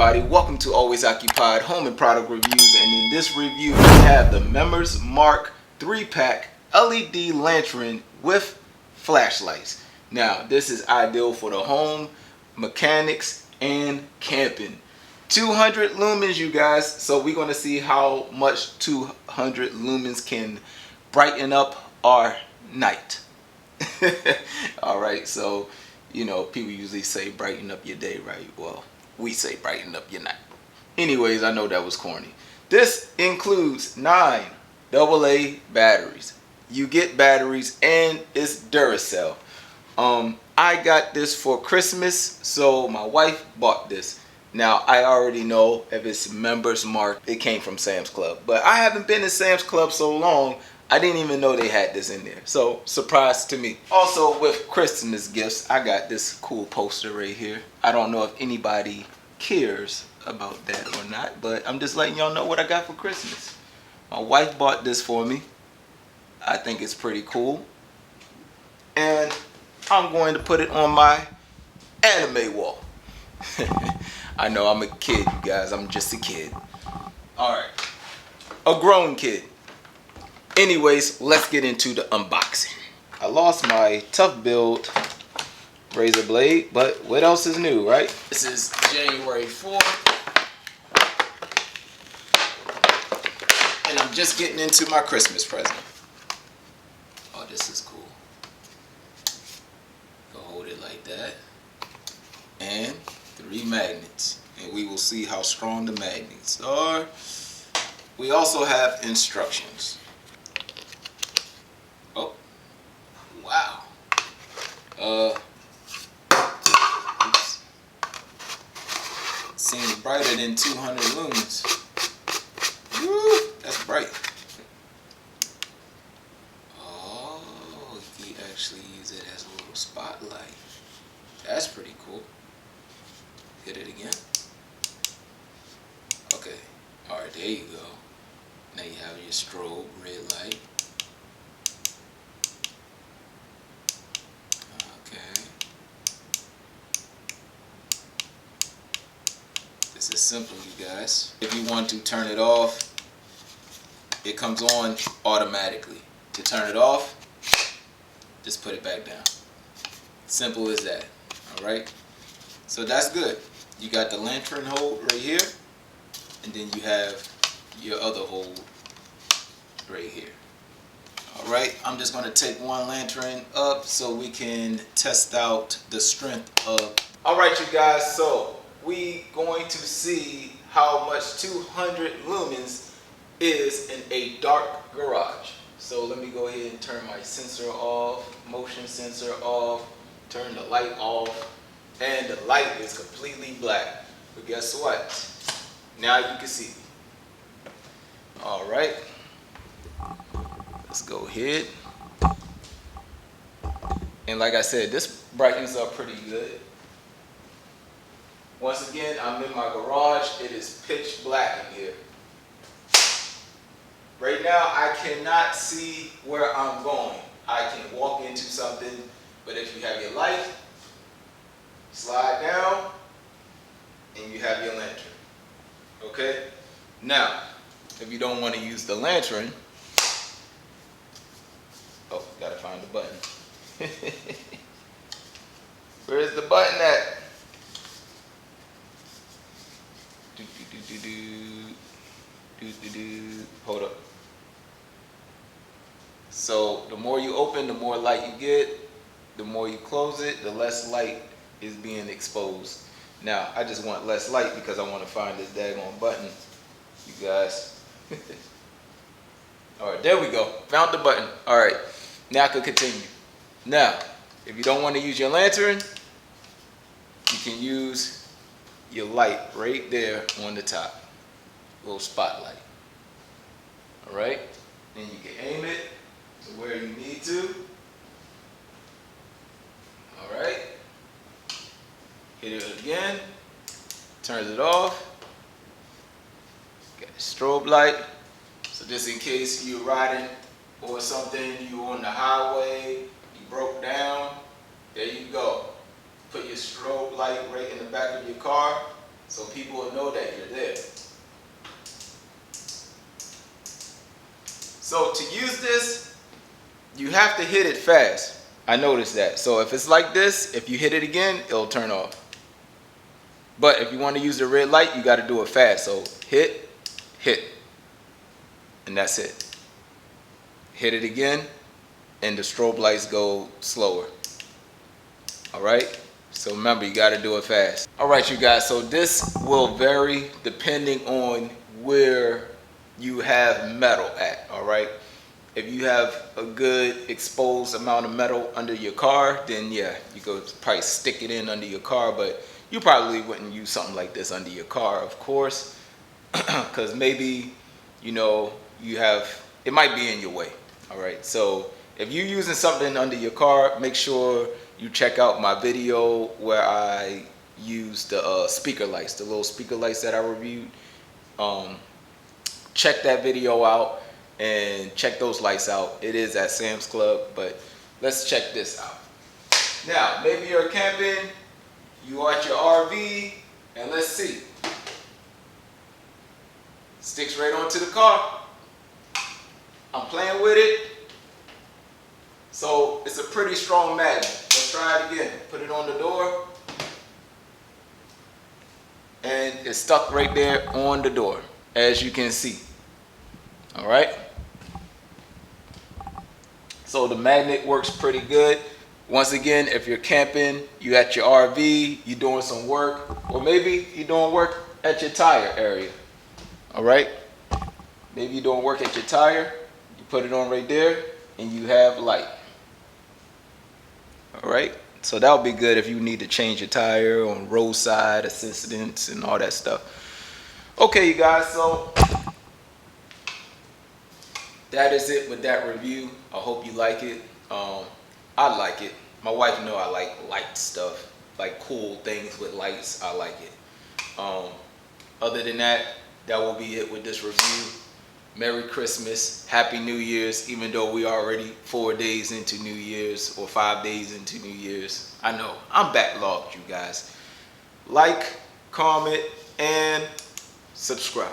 everybody, welcome to Always Occupied Home and Product Reviews, and in this review we have the Members Mark 3-pack LED lantern with flashlights. Now this is ideal for the home, mechanics, and camping. 200 lumens, you guys, so we're going to see how much 200 lumens can brighten up our night. Alright, so you know, people usually say brighten up your day, right? Well, we say brighten up your night. Anyways, I know that was corny. This includes 9 AA batteries. You get batteries and it's Duracell. I got this for Christmas, so my wife bought this. Now, I already know if it's Members Mark, it came from Sam's Club. But I haven't been to Sam's Club so long, I didn't even know they had this in there. So, surprise to me. Also, with Christmas gifts, I got this cool poster right here. I don't know if anybody cares about that or not, but I'm just letting y'all know what I got for Christmas. My wife bought this for me. I think it's pretty cool. And I'm going to put it on my anime wall. I know I'm a kid, you guys. I'm just a kid. Alright. A grown kid. Anyways, let's get into the unboxing. I lost my Tough Build razor blade, but what else is new, right? This is January 4th. And I'm just getting into my Christmas present. Oh, this is cool. Go hold it like that. And 3 magnets. And we will see how strong the magnets are. We also have instructions. Oh, wow. Oops. Seems brighter than 200 lumens. Woo, that's bright. Oh, you actually use it as a little spotlight. That's pretty cool. Hit it again. Okay. Alright, there you go. Now you have your strobe red light. Okay. This is simple, you guys. If you want to turn it off, it comes on automatically. To turn it off, just put it back down. Simple as that. Alright? So that's good. You got the lantern hold right here, and then you have your other hold right here. Alright, I'm just going to take one lantern up so we can test out the strength of. Alright, you guys, so we going to see how much 200 lumens is in a dark garage. So let me go ahead and turn my sensor off, motion sensor off, turn the light off, and the light is completely black. But guess what? Now you can see. Alright. Let's go ahead. And like I said, this brightens up pretty good. Once again, I'm in my garage. It is pitch black in here. Right now, I cannot see where I'm going. I can walk into something, but if you have your light, slide down, and you have your lantern. Okay? Now, if you don't want to use the lantern, oh, gotta find the button. Where's the button at? Hold up. So the more you open, the more light you get. The more you close it, the less light is being exposed. Now, I just want less light because I want to find this daggone button, you guys. All right, there we go. Found the button. All right, now I can continue. Now, if you don't want to use your lantern, you can use your light right there on the top. Little spotlight. All right, then you can aim it to where you need to. All right. Hit it again. Turns it off. Got a strobe light. So just in case you're riding or something, you on the highway, you broke down, there you go. Put your strobe light right in the back of your car. so people will know that you're there. So to use this, you have to hit it fast. I noticed that. So if it's like this, if you hit it again, it'll turn off. But if you want to use the red light, you got to do it fast. So hit, and that's it. Hit it again, and the strobe lights go slower. All right? So remember, you got to do it fast. All right, you guys, so this will vary depending on where you have metal at, all right? If you have a good exposed amount of metal under your car, then yeah, you could probably stick it in under your car, but you probably wouldn't use something like this under your car, of course, because maybe, you know, it might be in your way, all right? So if you're using something under your car, make sure you check out my video where I use the speaker lights, the little speaker lights that I reviewed. Check that video out and check those lights out. It is at Sam's Club, but let's check this out. Now, maybe you're camping, you are at your RV, and let's see. Sticks right onto the car. I'm playing with it. So it's a pretty strong magnet. Let's try it again. Put it on the door. And it's stuck right there on the door, as you can see. All right. So the magnet works pretty good. Once again, if you're camping, you at your RV, you're doing some work, or maybe you're doing work at your tire area. All right. Maybe you're doing work at your tire. You put it on right there, and you have light. All right, so that'll be good if you need to change your tire on roadside assistance and all that stuff. Okay, you guys, so that is it with that review. I hope you like it. I like it. My wife knows I like light stuff, like cool things with lights. I like it. Other than that, that will be it with this review. Merry Christmas, Happy New Year's, even though we already 4 days into New Year's or 5 days into New Year's. I know, I'm backlogged, you guys. Like, comment, and subscribe.